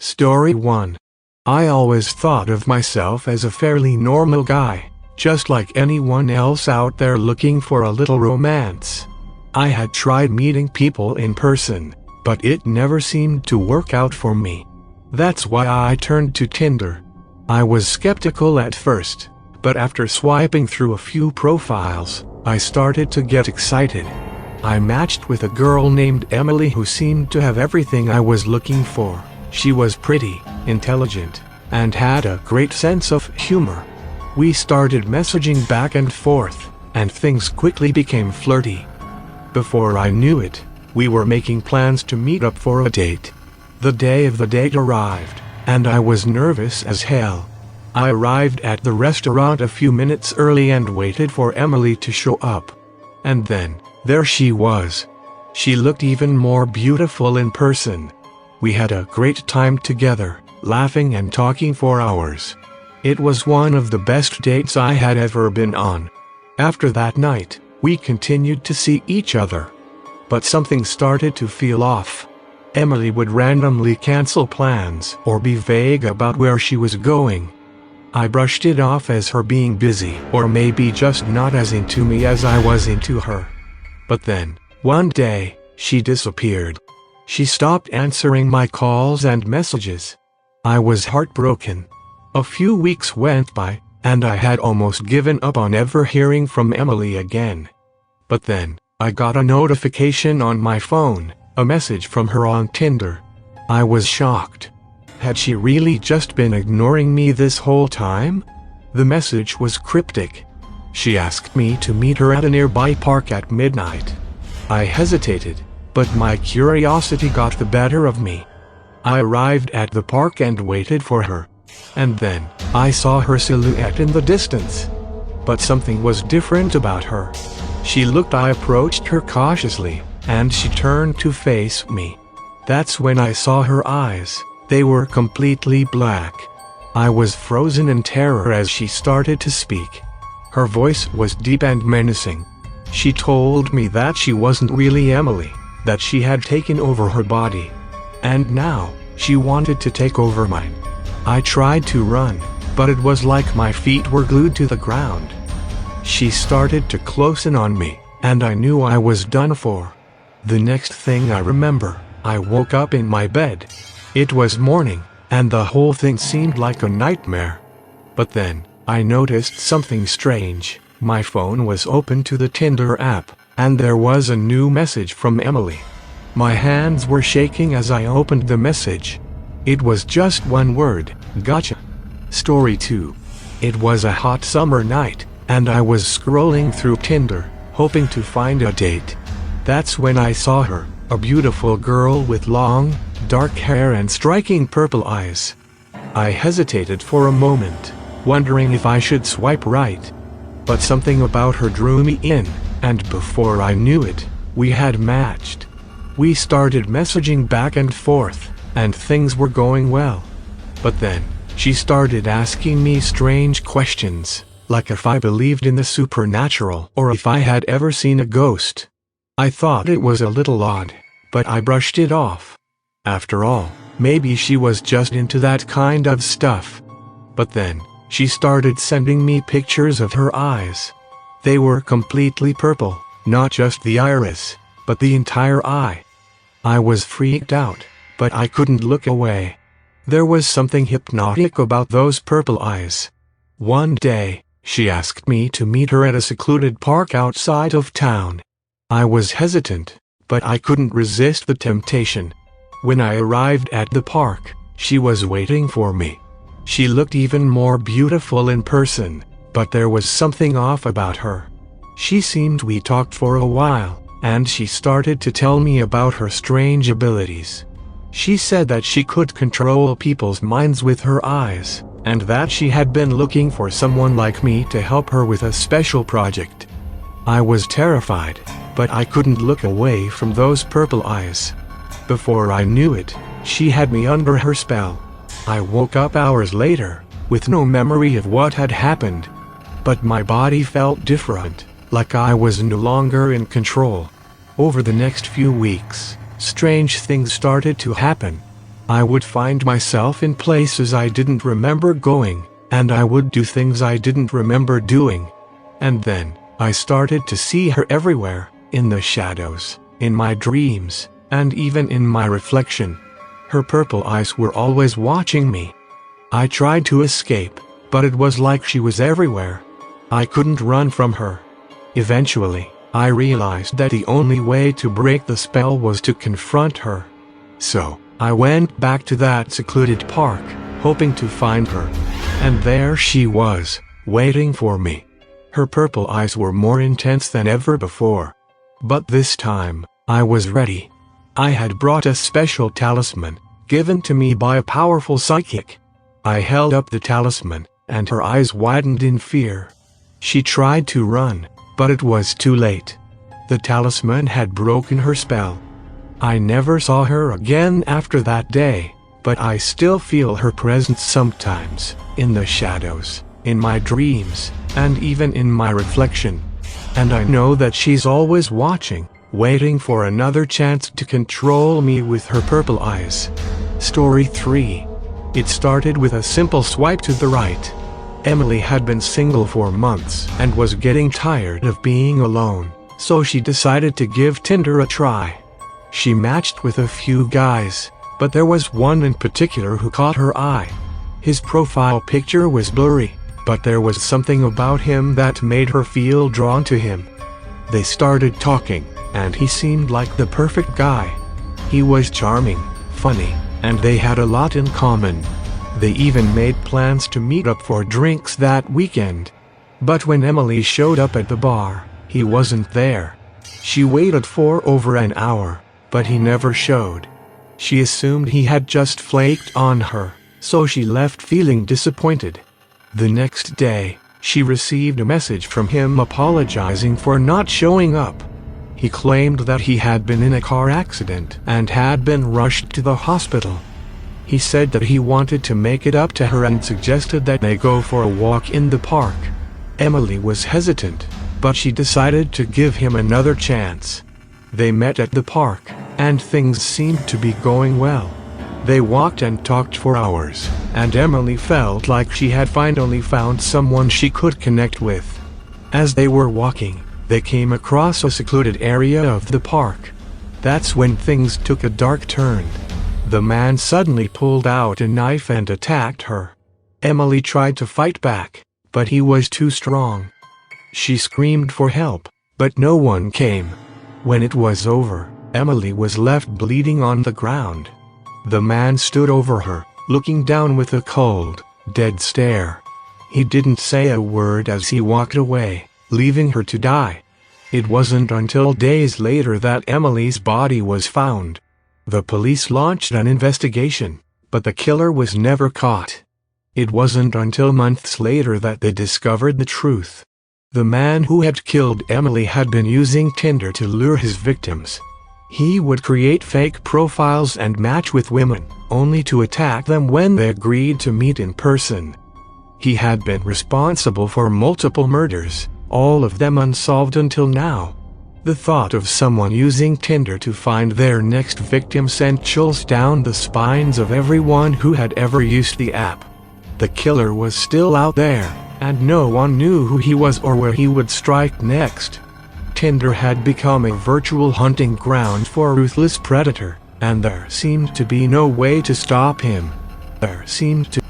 Story 1. I always thought of myself as a fairly normal guy, just like anyone else out there looking for a little romance. I had tried meeting people in person, but it never seemed to work out for me. That's why I turned to Tinder. I was skeptical at first, but after swiping through a few profiles, I started to get excited. I matched with a girl named Emily who seemed to have everything I was looking for. She was pretty, intelligent, and had a great sense of humor. We started messaging back and forth, and things quickly became flirty. Before I knew it, we were making plans to meet up for a date. The day of the date arrived, and I was nervous as hell. I arrived at the restaurant a few minutes early and waited for Emily to show up. And then, there she was. She looked even more beautiful in person. We had a great time together, laughing and talking for hours. It was one of the best dates I had ever been on. After that night, we continued to see each other. But something started to feel off. Emily would randomly cancel plans or be vague about where she was going. I brushed it off as her being busy or maybe just not as into me as I was into her. But then, one day, she disappeared. She stopped answering my calls and messages. I was heartbroken. A few weeks went by, and I had almost given up on ever hearing from Emily again. But then, I got a notification on my phone, a message from her on Tinder. I was shocked. Had she really just been ignoring me this whole time? The message was cryptic. She asked me to meet her at a nearby park at midnight. I hesitated, but my curiosity got the better of me. I arrived at the park and waited for her. And then, I saw her silhouette in the distance. But something was different about her. I approached her cautiously, and she turned to face me. That's when I saw her eyes. They were completely black. I was frozen in terror as she started to speak. Her voice was deep and menacing. She told me that she wasn't really Emily, that she had taken over her body. And now, she wanted to take over mine. I tried to run, but it was like my feet were glued to the ground. She started to close in on me, and I knew I was done for. The next thing I remember, I woke up in my bed. It was morning, and the whole thing seemed like a nightmare. But then, I noticed something strange. My phone was open to the Tinder app, and there was a new message from Emily. My hands were shaking as I opened the message. It was just one word: gotcha. Story 2. It was a hot summer night, and I was scrolling through Tinder, hoping to find a date. That's when I saw her, a beautiful girl with long, dark hair and striking purple eyes. I hesitated for a moment, wondering if I should swipe right. But something about her drew me in, and before I knew it, we had matched. We started messaging back and forth, and things were going well. But then, she started asking me strange questions, like if I believed in the supernatural or if I had ever seen a ghost. I thought it was a little odd, but I brushed it off. After all, maybe she was just into that kind of stuff. But then, she started sending me pictures of her eyes. They were completely purple, not just the iris, but the entire eye. I was freaked out, but I couldn't look away. There was something hypnotic about those purple eyes. One day, she asked me to meet her at a secluded park outside of town. I was hesitant, but I couldn't resist the temptation. When I arrived at the park, she was waiting for me. She looked even more beautiful in person, but there was something off about her. We talked for a while, and she started to tell me about her strange abilities. She said that she could control people's minds with her eyes, and that she had been looking for someone like me to help her with a special project. I was terrified, but I couldn't look away from those purple eyes. Before I knew it, she had me under her spell. I woke up hours later, with no memory of what had happened. But my body felt different, like I was no longer in control. Over the next few weeks, strange things started to happen. I would find myself in places I didn't remember going, and I would do things I didn't remember doing. And then, I started to see her everywhere, in the shadows, in my dreams, and even in my reflection. Her purple eyes were always watching me. I tried to escape, but it was like she was everywhere. I couldn't run from her. Eventually, I realized that the only way to break the spell was to confront her. So, I went back to that secluded park, hoping to find her. And there she was, waiting for me. Her purple eyes were more intense than ever before. But this time, I was ready. I had brought a special talisman, given to me by a powerful psychic. I held up the talisman, and her eyes widened in fear. She tried to run, but it was too late. The talisman had broken her spell. I never saw her again after that day, but I still feel her presence sometimes, in the shadows, in my dreams, and even in my reflection. And I know that she's always watching, waiting for another chance to control me with her purple eyes. Story 3. It started with a simple swipe to the right. Emily had been single for months and was getting tired of being alone, so she decided to give Tinder a try. She matched with a few guys, but there was one in particular who caught her eye. His profile picture was blurry, but there was something about him that made her feel drawn to him. They started talking, and he seemed like the perfect guy. He was charming, funny, and they had a lot in common. They even made plans to meet up for drinks that weekend. But when Emily showed up at the bar, he wasn't there. She waited for over an hour, but he never showed. She assumed he had just flaked on her, so she left feeling disappointed. The next day, she received a message from him apologizing for not showing up. He claimed that he had been in a car accident and had been rushed to the hospital. He said that he wanted to make it up to her and suggested that they go for a walk in the park. Emily was hesitant, but she decided to give him another chance. They met at the park, and things seemed to be going well. They walked and talked for hours, and Emily felt like she had finally found someone she could connect with. As they were walking, they came across a secluded area of the park. That's when things took a dark turn. The man suddenly pulled out a knife and attacked her. Emily tried to fight back, but he was too strong. She screamed for help, but no one came. When it was over, Emily was left bleeding on the ground. The man stood over her, looking down with a cold, dead stare. He didn't say a word as he walked away, leaving her to die. It wasn't until days later that Emily's body was found. The police launched an investigation, but the killer was never caught. It wasn't until months later that they discovered the truth. The man who had killed Emily had been using Tinder to lure his victims. He would create fake profiles and match with women, only to attack them when they agreed to meet in person. He had been responsible for multiple murders, all of them unsolved until now. The thought of someone using Tinder to find their next victim sent chills down the spines of everyone who had ever used the app. The killer was still out there, and no one knew who he was or where he would strike next. Tinder had become a virtual hunting ground for a ruthless predator, and there seemed to be no way to stop him. There seemed to